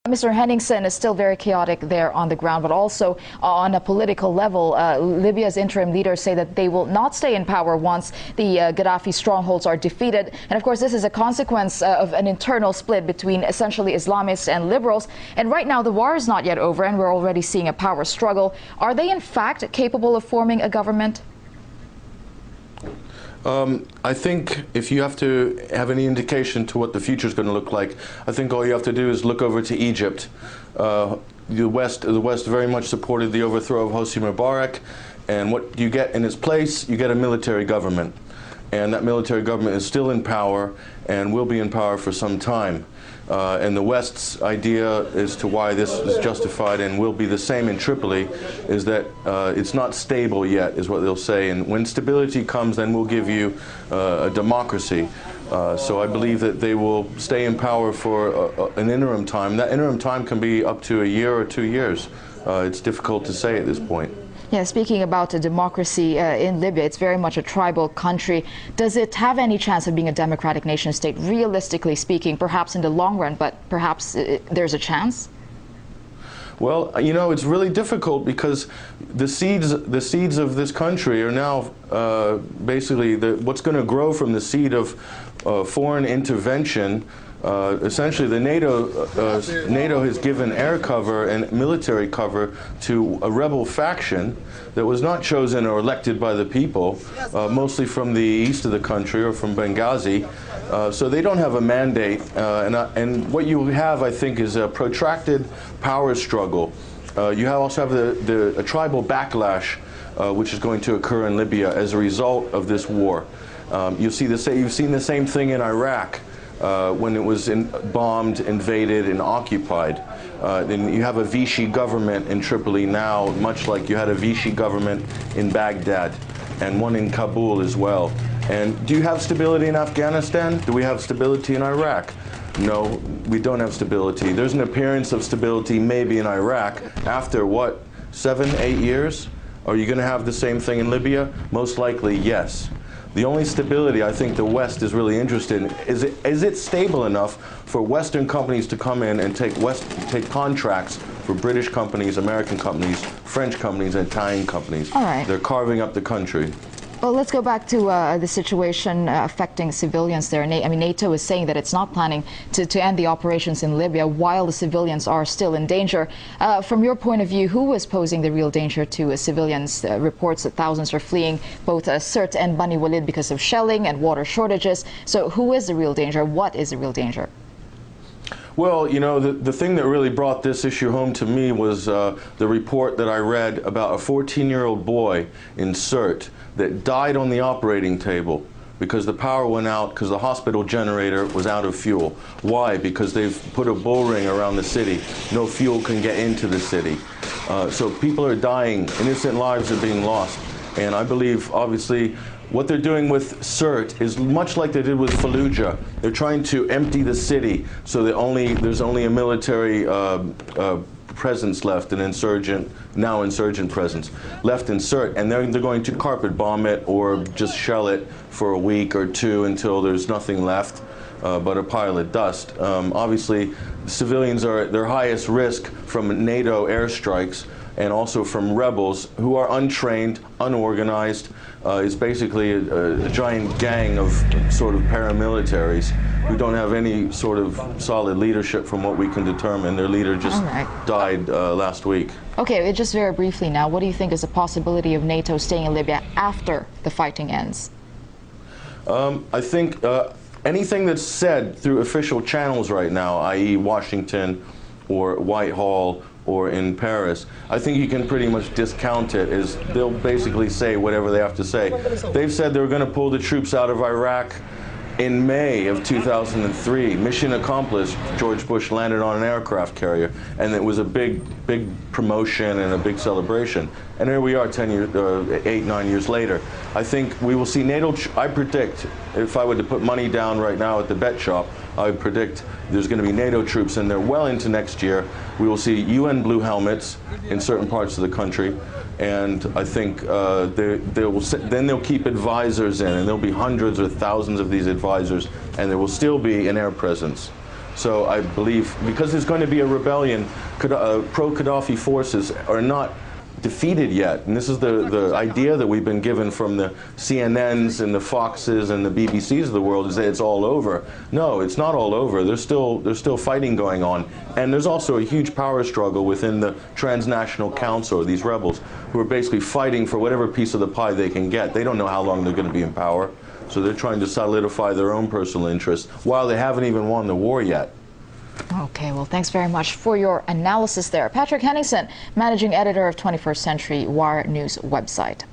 Mr. Henningsen, is still very chaotic there on the ground, but also on a political level. Libya's interim leaders say that they will not stay in power once the Gaddafi strongholds are defeated. And of course, this is a consequence of an internal split between essentially Islamists and liberals. And right now, the war is not yet over, and we're already seeing a power struggle. Are they, in fact, capable of forming a government? I think if you have to have any indication to what the future is going to look like, I think all you have to do is look over to Egypt. The West very much supported the overthrow of Hosni Mubarak, and what you get in its place, you get a military government. And that military government is still in power and will be in power for some time. And the West's idea as to why this is justified and will be the same in Tripoli is that it's not stable yet, is what they'll say. And when stability comes, then we'll give you a democracy. So I believe that they will stay in power for an interim time. That interim time can be up to a year or 2 years. It's difficult to say at this point. Yeah, speaking about a democracy in Libya, it's very much a tribal country. Does it have any chance of being a democratic nation state, realistically speaking, perhaps in the long run, but perhaps there's a chance? Well, you know, it's really difficult because the seeds of this country are now basically what's going to grow from the seed of foreign intervention. Essentially, the NATO has given air cover and military cover to a rebel faction that was not chosen or elected by the people, mostly from the east of the country or from Benghazi. So they don't have a mandate, and what you have, I think, is a protracted power struggle. You also have a tribal backlash, which is going to occur in Libya as a result of this war. You've seen the same thing in Iraq. When it was bombed, invaded, and occupied. Then you have a Vichy government in Tripoli now, much like you had a Vichy government in Baghdad, and one in Kabul as well. And do you have stability in Afghanistan? Do we have stability in Iraq? No, we don't have stability. There's an appearance of stability maybe in Iraq. After what, 7, 8 years? Are you going to have the same thing in Libya? Most likely, yes. The only stability I think the West is really interested in is it stable enough for Western companies to come in and take contracts for British companies, American companies, French companies, and Italian companies. All right. They're carving up the country. Well, let's go back to the situation affecting civilians there. I mean, NATO is saying that it's not planning to end the operations in Libya while the civilians are still in danger. From your point of view, who is posing the real danger to civilians? Reports that thousands are fleeing both Sirte and Bani Walid because of shelling and water shortages. So who is the real danger? What is the real danger? Well, you know, the thing that really brought this issue home to me was the report that I read about a 14-year-old boy in Sirte that died on the operating table because the power went out because the hospital generator was out of fuel. Why? Because they've put a bull ring around the city. No fuel can get into the city. So people are dying. Innocent lives are being lost. And I believe, obviously, what they're doing with Sirte is much like they did with Fallujah. They're trying to empty the city so that there's only a military presence left, an insurgent presence left in Sirte, and they're going to carpet bomb it or just shell it for a week or two until there's nothing left but a pile of dust. Obviously, civilians are at their highest risk from NATO airstrikes and also from rebels who are untrained, unorganized. It's basically a giant gang of sort of paramilitaries who don't have any sort of solid leadership from what we can determine. Their leader just died last week. Okay, just very briefly now, what do you think is the possibility of NATO staying in Libya after the fighting ends? I think anything that's said through official channels right now, i.e. Washington or Whitehall or in Paris, I think you can pretty much discount it as they'll basically say whatever they have to say. They've said they were going to pull the troops out of Iraq in May of 2003. Mission accomplished. George Bush landed on an aircraft carrier, and it was a big promotion and a big celebration. And here we are 8, 9 years later. I think we will see NATO, I predict, if I were to put money down right now at the bet shop, I would predict there's going to be NATO troops in there well into next year. We will see UN blue helmets in certain parts of the country. And I think then they'll keep advisors in, and there'll be hundreds or thousands of these advisors, and there will still be an air presence. So I believe because there's going to be a rebellion, pro-Gaddafi forces are not defeated yet. And this is the idea that we've been given from the CNNs and the Foxes and the BBCs of the world, is that it's all over. No, it's not all over. There's still fighting going on. And there's also a huge power struggle within the Transnational Council, these rebels, who are basically fighting for whatever piece of the pie they can get. They don't know how long they're going to be in power. So they're trying to solidify their own personal interests while they haven't even won the war yet. Okay, well, thanks very much for your analysis there. Patrick Henningsen, managing editor of 21st Century Wire News website.